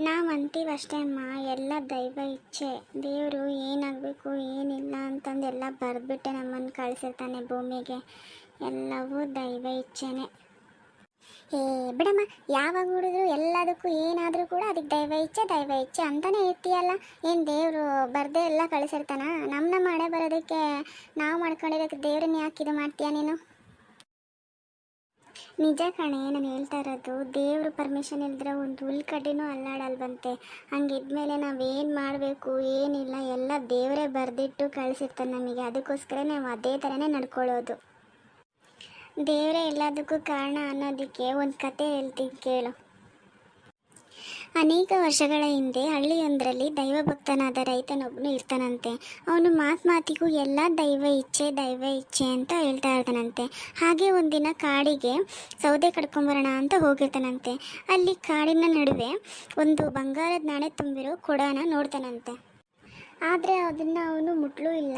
ನಾವು ಅಂತೀವಿ ಅಷ್ಟೇ ಅಮ್ಮ, ಎಲ್ಲ ದೈವ ಇಚ್ಛೆ. ದೇವರು ಏನಾಗಬೇಕು ಏನಿಲ್ಲ ಅಂತಂದು ಎಲ್ಲ ಬರೆದ್ಬಿಟ್ಟೆ ನಮ್ಮನ್ನು ಕಳಿಸಿರ್ತಾನೆ ಭೂಮಿಗೆ. ಎಲ್ಲವೂ ದೈವ ಇಚ್ಛೆನೇ. ಏ ಬಿಡಮ್ಮ, ಯಾವಾಗ ನೋಡಿದ್ರು ಎಲ್ಲದಕ್ಕೂ ಏನಾದರೂ ಕೂಡ ಅದಕ್ಕೆ ದೈವ ಇಚ್ಛೆ ಅಂತಲೇ ಇರ್ತೀಯಲ್ಲ. ಏನು ದೇವರು ಬರದೇ ಎಲ್ಲ ಕಳಿಸಿರ್ತಾನ? ನಮ್ಮ ಮಳೆ ಬರೋದಕ್ಕೆ ನಾವು ಮಾಡ್ಕೊಂಡಿರೋದಕ್ಕೆ ದೇವ್ರನ್ನ ಯಾಕೆ ಇದು ಮಾಡ್ತೀಯ ನೀನು? ನಿಜ ಕಣೆ, ನಾನು ಹೇಳ್ತಾ ಇರೋದು. ದೇವರು ಪರ್ಮಿಷನ್ ಇಲ್ದ್ರೆ ಒಂದು ಹುಲ್ಕಡ್ಡಿನೂ ಅಲ್ಲಾಡಲ್ವಂತೆ. ಹಂಗಿದ್ಮೇಲೆ ನಾವೇನು ಮಾಡಬೇಕು ಏನಿಲ್ಲ ಎಲ್ಲ ದೇವರೇ ಬರೆದಿಟ್ಟು ಕಳಿಸಿರ್ತಾನೆ ನಮಗೆ. ಅದಕ್ಕೋಸ್ಕರ ನಾವು ಅದೇ ಥರನೇ ನಡ್ಕೊಳ್ಳೋದು. ದೇವರೇ ಎಲ್ಲದಕ್ಕೂ ಕಾರಣ ಅನ್ನೋದಕ್ಕೆ ಒಂದು ಕತೆ ಹೇಳ್ತೀನಿ ಕೇಳು. ಅನೇಕ ವರ್ಷಗಳ ಹಿಂದೆ ಹಳ್ಳಿಯೊಂದರಲ್ಲಿ ದೈವಭಕ್ತನಾದ ರೈತನೊಬ್ಬನು ಇರ್ತಾನಂತೆ. ಅವನು ಮಾತಿಗೂ ಎಲ್ಲ ದೈವ ಇಚ್ಛೆ ಅಂತ ಹೇಳ್ತಾ ಇರ್ತಾನಂತೆ. ಹಾಗೆ ಒಂದಿನ ಕಾಡಿಗೆ ಸೌದೆ ಕಡ್ಕೊಂಬರೋಣ ಅಂತ ಹೋಗಿರ್ತಾನಂತೆ. ಅಲ್ಲಿ ಕಾಡಿನ ನಡುವೆ ಒಂದು ಬಂಗಾರದ ನಾಣೆ ತುಂಬಿರೋ ಕೊಡನ ನೋಡ್ತಾನಂತೆ. ಆದರೆ ಅದನ್ನು ಅವನು ಮುಟ್ಲೂ ಇಲ್ಲ,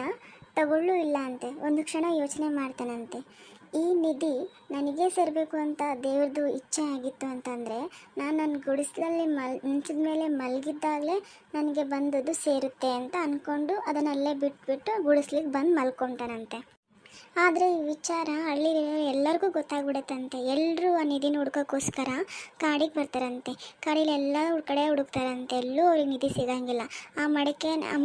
ತಗೊಳ್ಳೂ ಇಲ್ಲ ಅಂತೆ. ಒಂದು ಕ್ಷಣ ಯೋಚನೆ ಮಾಡ್ತಾನಂತೆ, ಈ ನಿಧಿ ನನಗೇ ಸೇರಬೇಕು ಅಂತ ದೇವ್ರದ್ದು ಇಚ್ಛೆ ಆಗಿತ್ತು ಅಂತಂದರೆ ನಾನು ನನ್ನ ಗುಡಿಸಲಲ್ಲಿ ಮಂಚದ ಮೇಲೆ ಮಲಗಿದ್ದಾಗಲೇ ನನಗೆ ಬಂದದ್ದು ಸೇರುತ್ತೆ ಅಂತ ಅಂದ್ಕೊಂಡು ಅದನ್ನಲ್ಲೇ ಬಿಟ್ಬಿಟ್ಟು ಗುಡಿಸ್ಲಿಕ್ಕೆ ಬಂದು ಮಲ್ಕೊತಾನಂತೆ. ಆದರೆ ಈ ವಿಚಾರ ಹಳ್ಳಿಲಿರೋ ಎಲ್ಲರಿಗೂ ಗೊತ್ತಾಗ್ಬಿಡುತ್ತಂತೆ. ಎಲ್ಲರೂ ಆ ನಿಧಿನ ಹುಡ್ಕೋಕ್ಕೋಸ್ಕರ ಕಾಡಿಗೆ ಬರ್ತಾರಂತೆ. ಕಾಡಿಲಿ ಎಲ್ಲ ಕಡೆ ಹುಡುಕ್ತಾರಂತೆ, ಎಲ್ಲೂ ಅವ್ರಿಗೆ ನಿಧಿ ಸಿಗಂಗಿಲ್ಲ. ಆ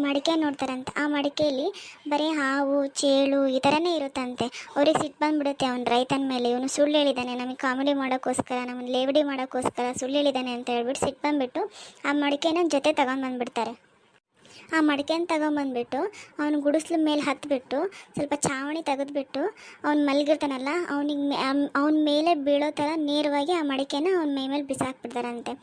ಮಡಿಕೆ ನೋಡ್ತಾರಂತೆ. ಆ ಮಡಿಕೆಯಲ್ಲಿ ಬರೀ ಹಾವು ಚೇಳು ಈ ಥರನೇ ಇರುತ್ತಂತೆ. ಅವ್ರಿಗೆ ಸಿಟ್ಟು ಬಂದುಬಿಡುತ್ತೆ ಅವ್ನು ರೈತನ ಮೇಲೆ. ಇವನು ಸುಳ್ಳು ಹೇಳಿದ್ದಾನೆ, ನಮಗೆ ಕಾಮಿಡಿ ಮಾಡೋಕ್ಕೋಸ್ಕರ, ನಮ್ಮನ್ನು ಲೇವಡಿ ಮಾಡೋಕ್ಕೋಸ್ಕರ ಸುಳ್ಳು ಹೇಳಿದ್ದಾನೆ ಅಂತ ಹೇಳ್ಬಿಟ್ಟು ಸಿಟ್ಟು ಬಂದುಬಿಟ್ಟು ಆ ಮಡಿಕೆನ ಜೊತೆ ತಗೊಂಡ್ಬಂದ್ಬಿಡ್ತಾರೆ. ಆ ಮಡಿಕೆನ ತಗೊಂಬಂದ್ಬಿಟ್ಟು ಅವನು ಗುಡಿಸ್ಲ ಮೇಲೆ ಹತ್ಬಿಟ್ಟು ಸ್ವಲ್ಪ ಚಾವಣಿ ತೆಗೆದ್ಬಿಟ್ಟು ಅವ್ನು ಮಲಗಿರ್ತಾನಲ್ಲ ಅವನ ಮೇಲೆ ಬೀಳೋ ಥರ ನೇರವಾಗಿ ಆ ಮಡಿಕೆನ ಅವನ ಮೈ ಮೇಲೆ ಬಿಸಾಕ್ಬಿಡ್ತಾರಂತೆ.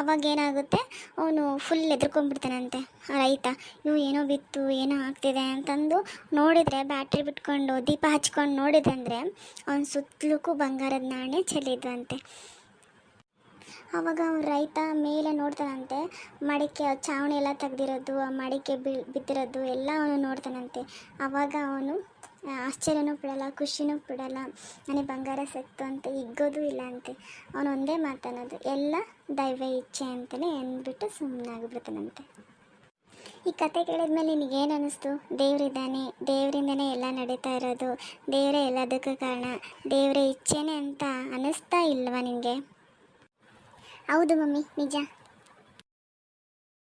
ಅವಾಗ ಏನಾಗುತ್ತೆ, ಅವನು ಫುಲ್ ಎದ್ರುಕೊಂಡ್ಬಿಡ್ತಾನಂತೆ ಆ ರೈತ. ಇವು ಏನೋ ಬಿತ್ತು, ಏನೋ ಆಗ್ತಿದೆ ಅಂತಂದು ನೋಡಿದರೆ, ಬ್ಯಾಟ್ರಿ ಬಿಟ್ಕೊಂಡು ದೀಪ ಹಚ್ಕೊಂಡು ನೋಡಿದಂದರೆ ಅವನ ಸುತ್ತಲೂ ಬಂಗಾರದ ನಾಣ್ಯ ಚೆಲ್ಲಿದ್ವಂತೆ. ಆವಾಗ ಅವನು ರೈತ ಮೇಲೆ ನೋಡ್ತಾನಂತೆ. ಮಡಿಕೆ ಚಾವಣಿ ಎಲ್ಲ ತೆಗ್ದಿರೋದು, ಆ ಮಡಿಕೆ ಬಿದ್ದಿರೋದು ಎಲ್ಲ ಅವನು ನೋಡ್ತಾನಂತೆ. ಆವಾಗ ಅವನು ಆಶ್ಚರ್ಯನೂ ಪಡಲ್ಲ, ಖುಷಿನೂ ಪಡಲ್ಲ. ನನಗೆ ಬಂಗಾರ ಸಿಕ್ತು ಅಂತ ಹಿಗ್ಗೋದು ಇಲ್ಲ ಅಂತೆ. ಅವನು ಒಂದೇ ಮಾತನ್ನೋದು, ಎಲ್ಲ ದೈವ ಇಚ್ಛೆ ಅಂತಲೇ ಅಂದ್ಬಿಟ್ಟು ಸುಮ್ಮನಾಗ್ಬಿಡ್ತಾನಂತೆ. ಈ ಕತೆ ಕೇಳಿದ್ಮೇಲೆ ನಿನಗೇನು ಅನ್ನಿಸ್ತು? ದೇವರಿದ್ದಾನೆ, ದೇವರಿಂದನೇ ಎಲ್ಲ ನಡೀತಾ ಇರೋದು, ದೇವರೇ ಎಲ್ಲದಕ್ಕೂ ಕಾರಣ, ದೇವರ ಇಚ್ಛೆನೇ ಅಂತ ಅನ್ನಿಸ್ತಾ ಇಲ್ವಾ ನಿನಗೆ? ಹೌದು ಮಮ್ಮಿ, ನಿಜ.